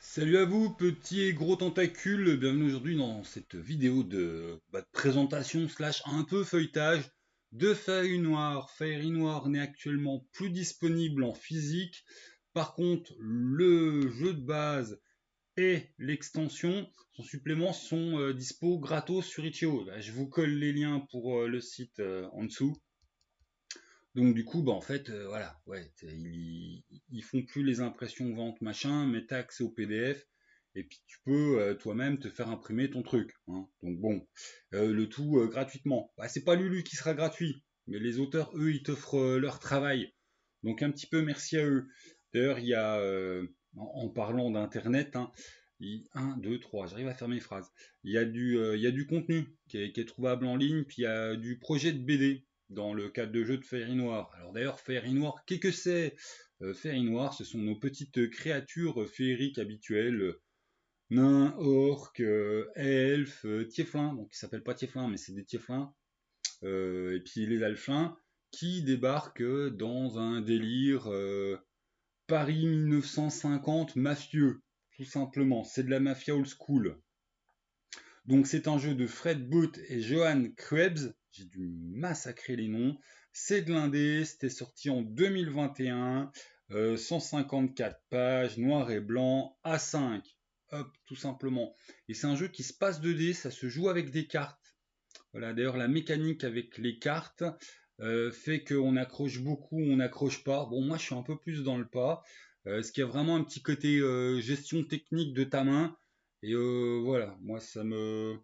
Salut à vous, petits et gros tentacules, bienvenue aujourd'hui dans cette vidéo de présentation slash un peu feuilletage de Fairy Noir. Fairy Noir n'est actuellement plus disponible en physique, par contre le jeu de base et l'extension, son supplément sont dispo gratos sur Itch.io. Là, je vous colle les liens pour le site en dessous. Donc du coup, en fait, voilà, ouais, ils font plus les impressions vente machin, mais t'as accès au PDF et puis tu peux toi-même te faire imprimer ton truc, hein. Donc bon, le tout gratuitement. Bah, c'est pas Lulu qui sera gratuit, mais les auteurs, eux, ils t'offrent leur travail. Donc un petit peu merci à eux. D'ailleurs, il y a, en parlant d'internet, hein, 1, 2, 3, j'arrive à faire mes phrases. Il y a du contenu qui est trouvable en ligne, puis il y a du projet de BD dans le cadre de jeux de Fairy Noir. Alors d'ailleurs, Fairy Noir, qu'est-ce que c'est? Fairy Noir, ce sont nos petites créatures féeriques habituelles, nains, orques, elfes, tieflins, donc ils s'appellent pas tieflins, mais c'est des tieflins, et puis les alflins, qui débarquent dans un délire Paris 1950 mafieux, tout simplement. C'est de la mafia old school. Donc c'est un jeu de Fred Booth et Johan Krebs. J'ai dû massacrer les noms. C'est de l'indé, c'était sorti en 2021. 154 pages, noir et blanc, A5. Hop, tout simplement. Et c'est un jeu qui se passe 2D, ça se joue avec des cartes. Voilà, d'ailleurs la mécanique avec les cartes fait qu'on accroche beaucoup, on n'accroche pas. Bon, moi je suis un peu plus dans le pas. Ce qui a vraiment un petit côté gestion technique de ta main. Et voilà, moi ça me...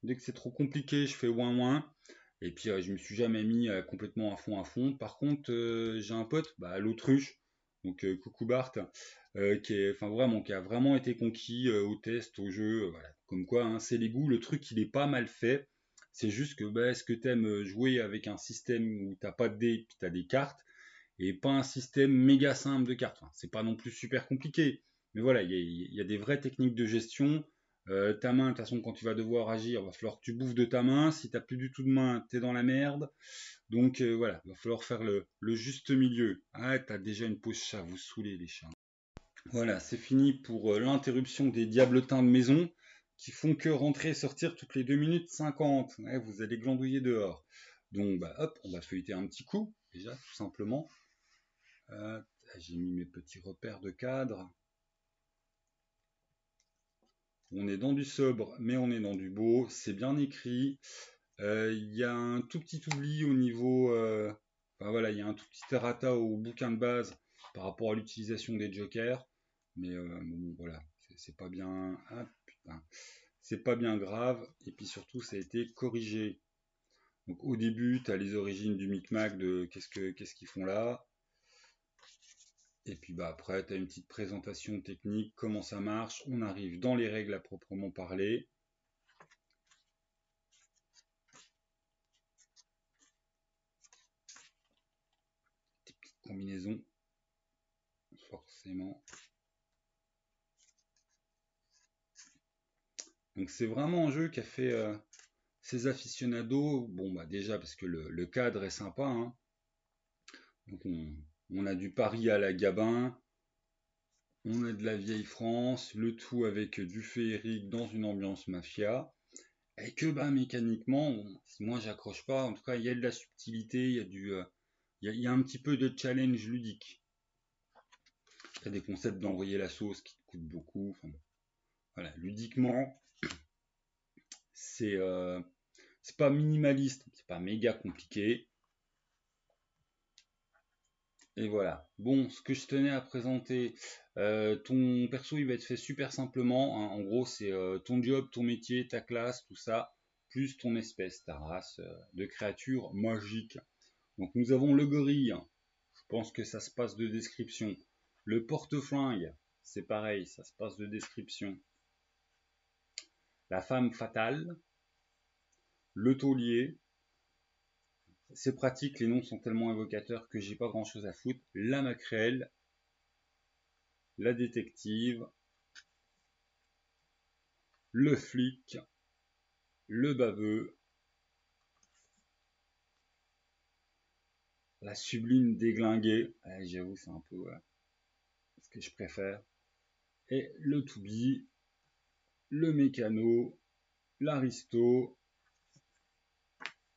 dès que c'est trop compliqué, je fais ouin ouin. Et puis je me suis jamais mis complètement à fond à fond. Par contre, j'ai un pote, l'autruche, donc coucou Bart, enfin vraiment, qui a vraiment été conquis au test, au jeu, voilà. Comme quoi, hein, c'est les goûts, le truc il est pas mal fait. C'est juste que est-ce que t'aimes jouer avec un système où t'as pas de dés et puis t'as des cartes, et pas un système méga simple de cartes. Enfin, c'est pas non plus super compliqué, mais voilà, il y a des vraies techniques de gestion. Ta main, de toute façon, quand tu vas devoir agir, il va falloir que tu bouffes de ta main. Si t'as plus du tout de main, t'es dans la merde. Donc voilà, il va falloir faire le juste milieu. Ah, t'as déjà une pause chat, vous saoulez les chats. Voilà, c'est fini pour l'interruption des diabletins de maison qui font que rentrer et sortir toutes les 2 minutes 50. Ouais, vous allez glandouiller dehors. Donc hop, on va feuilleter un petit coup, déjà, tout simplement. Euh, j'ai mis mes petits repères de cadre. On est dans du sobre, mais on est dans du beau. C'est bien écrit. Il y a un tout petit oubli au niveau... enfin voilà, il y a un tout petit errata au bouquin de base par rapport à l'utilisation des jokers. Mais bon, voilà, c'est pas bien... Ah putain, c'est pas bien grave. Et puis surtout, ça a été corrigé. Donc au début, tu as les origines du micmac de qu'est-ce qu'ils font là. Et puis après, tu as une petite présentation technique, comment ça marche. On arrive dans les règles à proprement parler. Des petites combinaisons, forcément. Donc c'est vraiment un jeu qui a fait ses aficionados. Bon déjà parce que le cadre est sympa, hein. Donc on a du Paris à la Gabin, on a de la vieille France, le tout avec du féerique dans une ambiance mafia. Et que mécaniquement, bon, moi j'accroche pas. En tout cas, il y a de la subtilité, il y a il y a un petit peu de challenge ludique. Il y a des concepts d'envoyer la sauce qui te coûtent beaucoup. Enfin, bon, voilà, ludiquement, c'est c'est pas minimaliste, c'est pas méga compliqué. Et voilà. Bon, ce que je tenais à présenter, ton perso il va être fait super simplement, hein. En gros, c'est ton job, ton métier, ta classe, tout ça, plus ton espèce, ta race de créature magique. Donc nous avons le gorille. Je pense que ça se passe de description. Le porte-flingue, c'est pareil, ça se passe de description. La femme fatale, le taulier, c'est pratique, les noms sont tellement évocateurs que j'ai pas grand chose à foutre. La maquerelle, la détective, le flic, le baveux, la sublime déglinguée. J'avoue, c'est un peu ce que je préfère. et le To Be, le Mécano, l'Aristo,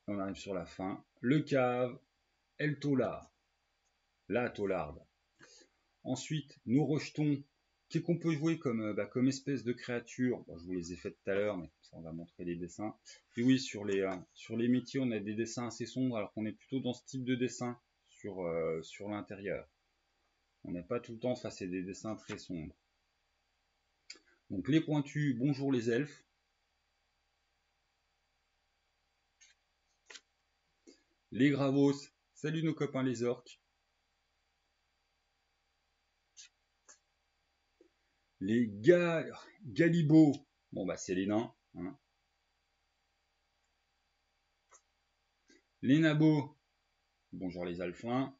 on arrive sur la fin, le Cave, et le Taulard, la Taularde. Ensuite, nous rejetons, qu'est-ce qu'on peut jouer comme espèce de créature. Bon, je vous les ai faites tout à l'heure, mais ça on va montrer les dessins. Et oui, sur les métiers, on a des dessins assez sombres, alors qu'on est plutôt dans ce type de dessin sur l'intérieur. On n'est pas tout le temps face à des dessins très sombres. Donc les pointus, bonjour les elfes. Les gravos, salut nos copains les orques. Les galibots, bon bah c'est les nains. Hein. Les nabos, bonjour les alphins.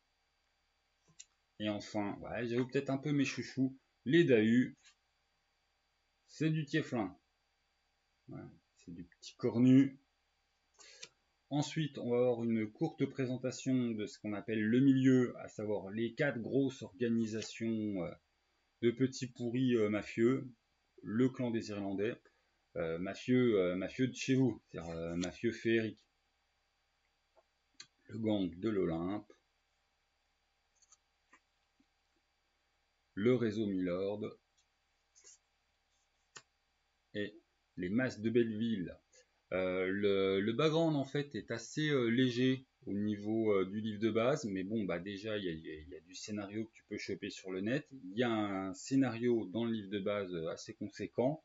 Et enfin, ouais, j'avoue peut-être un peu mes chouchous, les dahus, c'est du tieflin. Voilà, c'est du petit cornu. Ensuite, on va avoir une courte présentation de ce qu'on appelle le milieu, à savoir les 4 grosses organisations de petits pourris mafieux, le clan des Irlandais, mafieux de chez vous, c'est-à-dire mafieux féerique, le gang de l'Olympe, le réseau Milord et les masses de Belleville. Le background en fait est assez léger au niveau du livre de base, mais bon bah déjà il y a du scénario que tu peux choper sur le net, il y a un scénario dans le livre de base assez conséquent,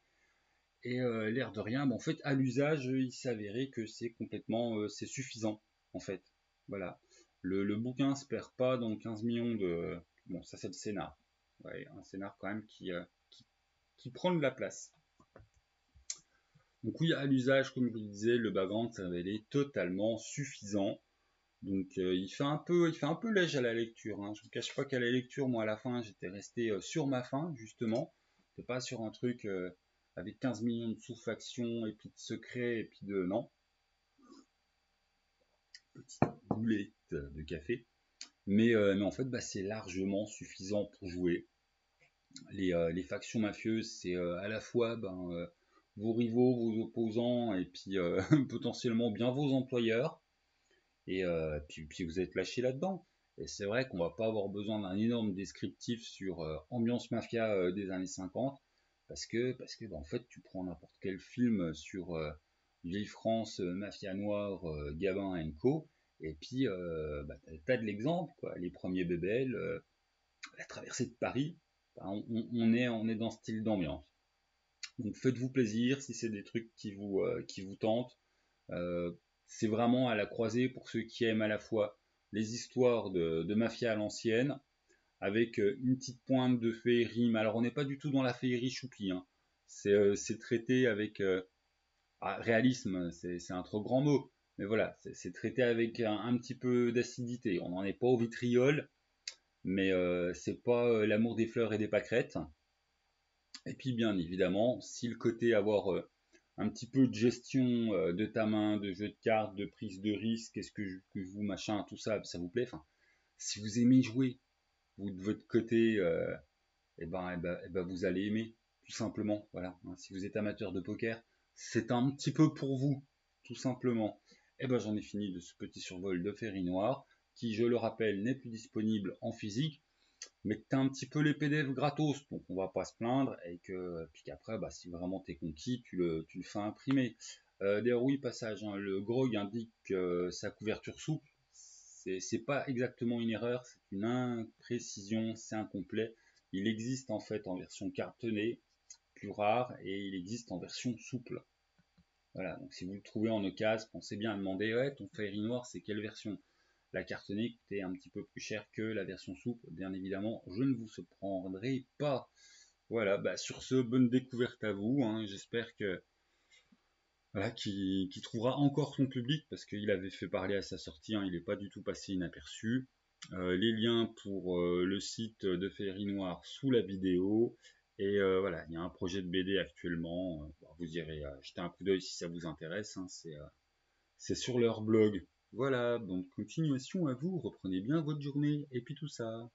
et l'air de rien, en fait à l'usage il s'avérait que c'est complètement c'est suffisant en fait. Voilà. Le bouquin se perd pas dans 15 millions de. Bon ça c'est le scénar. Ouais, un scénar quand même qui prend de la place. Donc oui, à l'usage, comme je vous le disais, le background s'est révélé totalement suffisant. Donc il fait un peu léger à la lecture. Hein. Je ne vous cache pas qu'à la lecture, moi à la fin, j'étais resté sur ma fin, justement. C'était pas sur un truc avec 15 millions de sous-factions et puis de secrets et puis de. Non. Petite boulette de café. Mais en fait, bah, c'est largement suffisant pour jouer. Les factions mafieuses, c'est à la fois vos rivaux, vos opposants et puis potentiellement bien vos employeurs. Et puis vous êtes lâché là-dedans. Et c'est vrai qu'on va pas avoir besoin d'un énorme descriptif sur ambiance mafia des années 50 parce que bah, en fait tu prends n'importe quel film sur vieille France, mafia noire, Gabin et Co. Et puis bah, t'as de l'exemple quoi. Les premiers bébels, la traversée de Paris, bah, on est dans ce style d'ambiance. Donc faites-vous plaisir si c'est des trucs qui vous tentent. Euh, c'est vraiment à la croisée pour ceux qui aiment à la fois les histoires de mafia à l'ancienne, avec une petite pointe de féerie. Mais alors on n'est pas du tout dans la féerie choupie. Hein. C'est traité avec réalisme, c'est un trop grand mot. Mais voilà, c'est traité avec un petit peu d'acidité. On n'en est pas au vitriol, mais c'est pas l'amour des fleurs et des pâquerettes. Et puis bien évidemment, si le côté avoir un petit peu de gestion de ta main, de jeu de cartes, de prise de risque, est-ce que vous machin, tout ça, ça vous plaît. Enfin, si vous aimez jouer, vous de votre côté, vous allez aimer, tout simplement. Voilà. Hein. Si vous êtes amateur de poker, c'est un petit peu pour vous, tout simplement. Et ben j'en ai fini de ce petit survol de Ferry Noir, qui, je le rappelle, n'est plus disponible en physique, mais que tu as un petit peu les PDF gratos, donc on va pas se plaindre, et puis qu'après, bah, si vraiment t'es conquis, tu le fais imprimer. D'ailleurs, oui, passage, hein, le grog indique sa couverture souple, c'est pas exactement une erreur, c'est une imprécision, c'est incomplet. Il existe en fait en version cartonnée, plus rare, et il existe en version souple. Voilà, donc si vous le trouvez en occasion, pensez bien à demander, ouais, ton Fairy Noir, c'est quelle version? La cartonnée coûtait un petit peu plus cher que la version souple, bien évidemment, je ne vous surprendrai pas. Voilà, bah sur ce, bonne découverte à vous, hein, j'espère que voilà, qui trouvera encore son public, parce qu'il avait fait parler à sa sortie, hein, il n'est pas du tout passé inaperçu. Les liens pour le site de Fairy Noir sous la vidéo, et voilà, il y a un projet de BD actuellement, vous irez jeter un coup d'œil si ça vous intéresse, hein, c'est sur leur blog. Voilà, donc continuation à vous, reprenez bien votre journée, et puis tout ça.